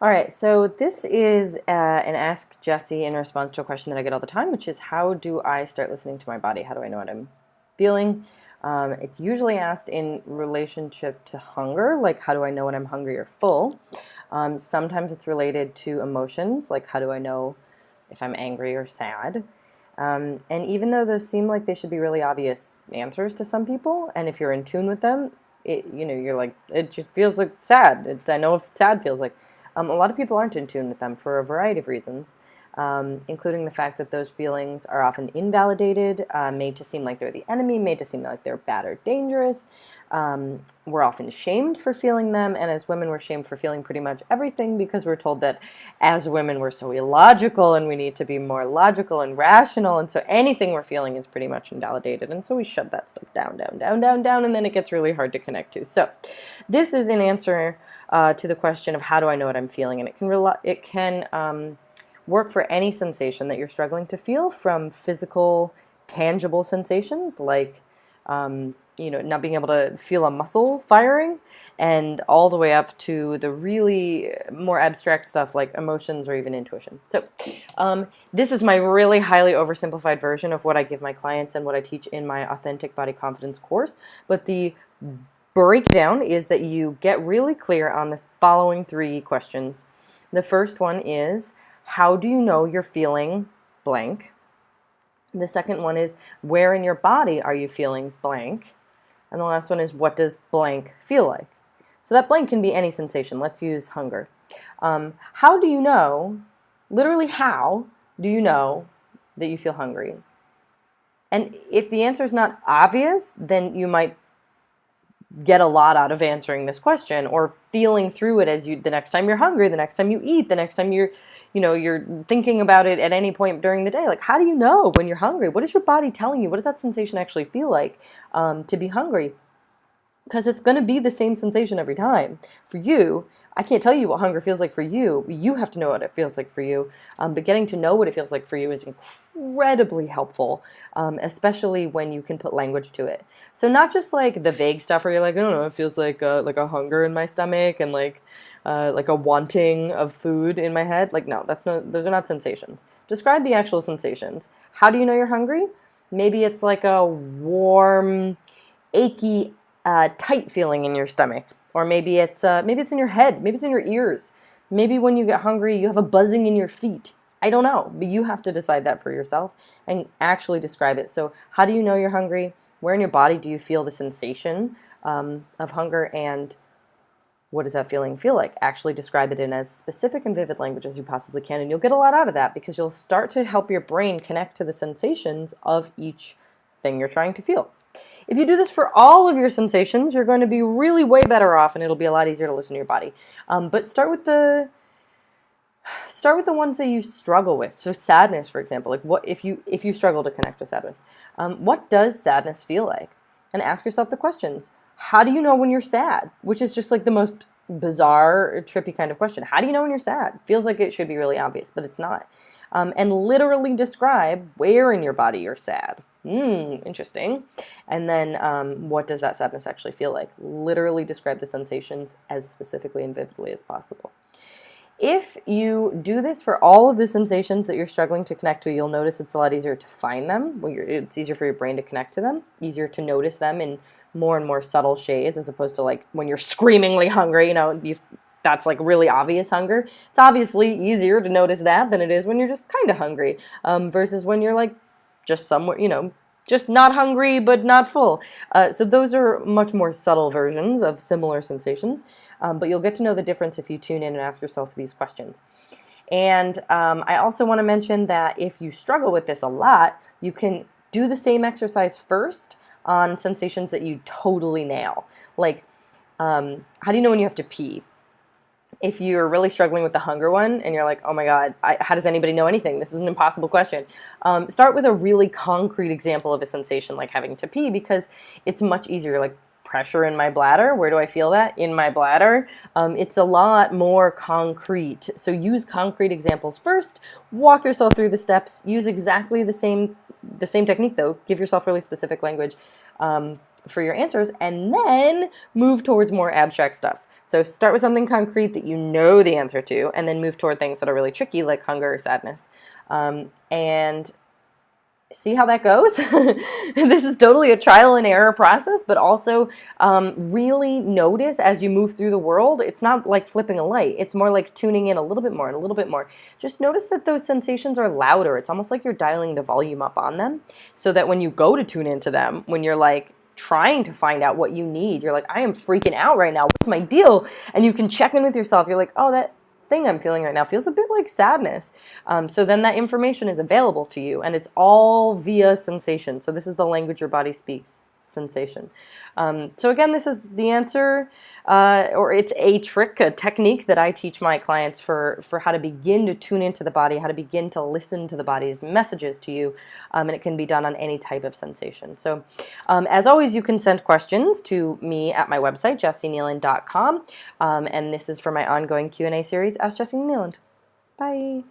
All right, so this is an Ask Jessie in response to a question that I get all the time, which is how do I start listening to my body? How do I know what I'm feeling? It's usually asked in relationship to hunger, like how do I know when I'm hungry or full? Sometimes it's related to emotions, like how do I know if I'm angry or sad? And even though those seem like they should be really obvious answers to some people, and if you're in tune with them, you're like, it just feels like sad. I know what sad feels like. A lot of people aren't in tune with them for a variety of reasons, including the fact that those feelings are often invalidated, made to seem like they're the enemy, made to seem like they're bad or dangerous. We're often shamed for feeling them, and as women, we're shamed for feeling pretty much everything because we're told that as women, we're so illogical and we need to be more logical and rational, and so anything we're feeling is pretty much invalidated, and so we shut that stuff down, and then it gets really hard to connect to. So this is an answer to the question of how do I know what I'm feeling, and it can work for any sensation that you're struggling to feel, from physical, tangible sensations like not being able to feel a muscle firing, and all the way up to the really more abstract stuff like emotions or even intuition. So this is my really highly oversimplified version of what I give my clients and what I teach in my Authentic Body Confidence course, but the breakdown is that you get really clear on the following three questions. The first one is, how do you know you're feeling blank? The second one is, where in your body are you feeling blank? And the last one is, what does blank feel like? So that blank can be any sensation. Let's use hunger. How do you know, literally how do you know that you feel hungry? And if the answer is not obvious, then you might get a lot out of answering this question, or feeling through it as the next time you're hungry, the next time you eat, the next time you're thinking about it at any point during the day. Like, how do you know when you're hungry? What is your body telling you? What does that sensation actually feel like to be hungry? Because it's going to be the same sensation every time. For you, I can't tell you what hunger feels like for you. You have to know what it feels like for you. But getting to know what it feels like for you is incredibly helpful, especially when you can put language to it. So not just like the vague stuff where you're like, I don't know, it feels like a hunger in my stomach and like a wanting of food in my head. Like, no, those are not sensations. Describe the actual sensations. How do you know you're hungry? Maybe it's like a warm, achy, tight feeling in your stomach, or maybe it's in your head, maybe it's in your ears, maybe when you get hungry you have a buzzing in your feet. I don't know, but you have to decide that for yourself and actually describe it. So how do you know you're hungry? Where in your body do you feel the sensation of hunger, and what does that feeling feel like? Actually describe it in as specific and vivid language as you possibly can, and you'll get a lot out of that because you'll start to help your brain connect to the sensations of each thing you're trying to feel. If you do this for all of your sensations, you're going to be really way better off, and it'll be a lot easier to listen to your body. But start with the ones that you struggle with. So sadness, for example, like what if you struggle to connect with sadness? What does sadness feel like? And ask yourself the questions. How do you know when you're sad? Which is just like the most bizarre, trippy kind of question. How do you know when you're sad? Feels like it should be really obvious, but it's not. And literally describe where in your body you're sad. Interesting. And then what does that sadness actually feel like? Literally describe the sensations as specifically and vividly as possible. If you do this for all of the sensations that you're struggling to connect to, you'll notice it's a lot easier to find them. It's easier for your brain to connect to them, easier to notice them in more and more subtle shades, as opposed to like when you're screamingly hungry, that's like really obvious hunger. It's obviously easier to notice that than it is when you're just kind of hungry, versus when you're like just somewhere, just not hungry but not full. So those are much more subtle versions of similar sensations, but you'll get to know the difference if you tune in and ask yourself these questions. And I also want to mention that if you struggle with this a lot, you can do the same exercise first on sensations that you totally nail. Like, how do you know when you have to pee? If you're really struggling with the hunger one and you're like, oh my God, how does anybody know anything? This is an impossible question. Start with a really concrete example of a sensation like having to pee, because it's much easier. Like pressure in my bladder, where do I feel that? In my bladder. It's a lot more concrete. So use concrete examples first, walk yourself through the steps, use exactly the same technique though, give yourself really specific language for your answers, and then move towards more abstract stuff. So start with something concrete that you know the answer to, and then move toward things that are really tricky, like hunger or sadness. And see how that goes. This is totally a trial and error process, but also really notice as you move through the world. It's not like flipping a light. It's more like tuning in a little bit more and a little bit more. Just notice that those sensations are louder. It's almost like you're dialing the volume up on them, so that when you go to tune into them, when you're like trying to find out what you need, you're like, I am freaking out right now. What's my deal? And you can check in with yourself. You're like, oh, that thing I'm feeling right now feels a bit like sadness. So then that information is available to you, and it's all via sensation. So this is the language your body speaks, sensation. So again, this is the answer, or it's a trick, a technique that I teach my clients for how to begin to tune into the body, how to begin to listen to the body's messages to you, and it can be done on any type of sensation. So as always, you can send questions to me at my website, askjessikneeland.com, and this is for my ongoing Q&A series, Ask Jessie Kneeland. Bye.